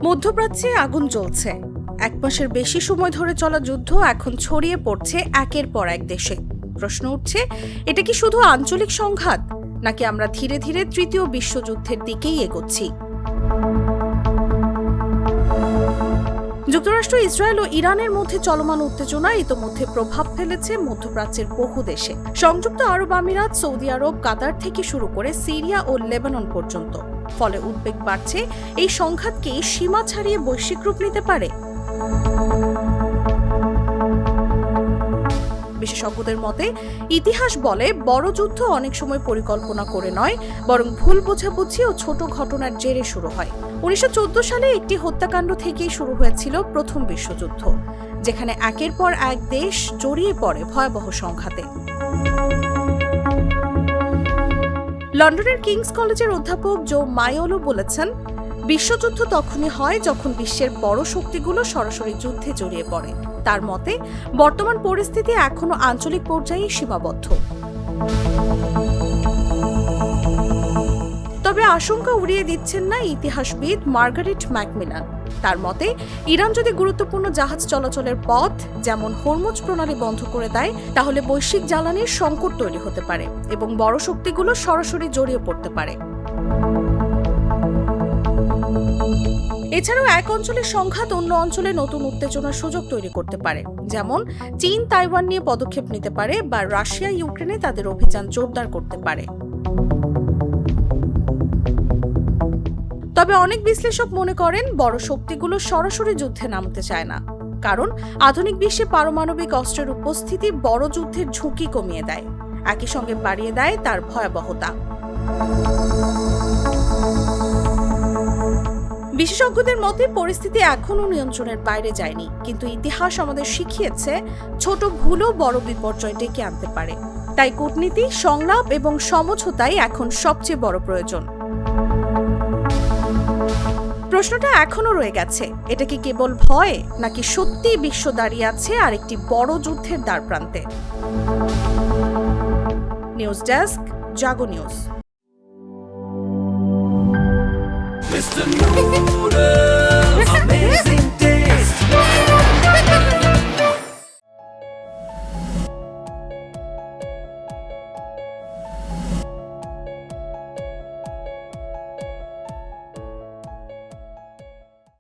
মধ্যপ্রাচ্যে আগুন জ্বলছে। 1 মাসের বেশি সময় ধরে চলা যুদ্ধ এখন ছড়িয়ে পড়ছে একের পর এক দেশে। প্রশ্ন উঠছে, এটা কি শুধু আঞ্চলিক সংঘাত, নাকি আমরা ধীরে ধীরে তৃতীয় বিশ্বযুদ্ধের দিকেই এগোচ্ছি? যুক্তরাষ্ট্র, ইসরায়েল ও ইরানের মধ্যে চলমান উত্তেজনা ইতোমধ্যে প্রভাব ফেলেছে মধ্যপ্রাচ্যের বহু দেশে। সংযুক্ত আরব আমিরাত, সৌদি আরব, কাতার থেকে শুরু করে সিরিয়া ও লেবানন পর্যন্ত। ফলে উদ্বেগ বাড়ছে, এই সংঘাত কি সীমা ছাড়িয়ে বৈশ্বিক রূপ নিতে পারে? বিশেষজ্ঞদের মতে, ইতিহাস বলে বড় যুদ্ধ অনেক সময় পরিকল্পনা করে নয়, বরং ভুল বোঝাবুঝি ও ছোট ঘটনার জেরে শুরু হয়। 1914 সালে একটি হত্যাকাণ্ড থেকেই শুরু হয়েছিল প্রথম বিশ্বযুদ্ধ, যেখানে একের পর এক দেশ জড়িয়ে পড়ে ভয়াবহ সংঘাতে। লন্ডনের কিংস কলেজের অধ্যাপক জো মায়োলো বলেছেন, বিশ্বযুদ্ধ তখনই হয় যখন বিশ্বের বড় শক্তিগুলো সরাসরি যুদ্ধে জড়িয়ে পড়ে। তার মতে, বর্তমান পরিস্থিতি এখনো আঞ্চলিক পর্যায়ে সীমাবদ্ধ। তবে আশঙ্কা উড়িয়ে দিচ্ছেন না ইতিহাসবিদ মার্গারেট ম্যাকমিলান। তার মতে, ইরান যদি গুরুত্বপূর্ণ জাহাজ চলাচলের পথ যেমন হরমুজ প্রণালী বন্ধ করে দেয়, তাহলে বৈশ্বিক জ্বালানির সংকট তৈরি হতে পারে এবং বড় শক্তিগুলো সরাসরি জড়িয়ে পড়তে পারে। এছাড়াও এক অঞ্চলের সংঘাত অন্য অঞ্চলে নতুন উত্তেজনার সুযোগ তৈরি করতে পারে, যেমন চীন তাইওয়ান নিয়ে পদক্ষেপ নিতে পারে বা রাশিয়া ইউক্রেনে তাদের অভিযান জোরদার করতে পারে। তবে অনেক বিশ্লেষক মনে করেন, বড় শক্তিগুলো সরাসরি যুদ্ধে নামতে চায় না, কারণ আধুনিক বিশ্বে পারমাণবিক অস্ত্রের উপস্থিতি বড় যুদ্ধের ঝুঁকি কমিয়ে দেয়, একই সঙ্গে বাড়িয়ে দেয় তার ভয়াবহতা। বিশেষজ্ঞদের মতে, পরিস্থিতি এখনও নিয়ন্ত্রণের বাইরে যায়নি, কিন্তু ইতিহাস আমাদের শিখিয়েছে ছোট ভুলও বড় বিপর্যয় ডেকে আনতে পারে। তাই কূটনীতি, সংলাপ এবং সমঝোতাই এখন সবচেয়ে বড় প্রয়োজন। প্রশ্নটা এখনো রয়ে গেছে, এটা কি কেবল ভয়, নাকি সত্যিই বিশ্ব দাঁড়িয়ে আছে আরেকটি বড় যুদ্ধের দ্বারপ্রান্তে? নিউজ ডেস্ক, জাগো নিউজ।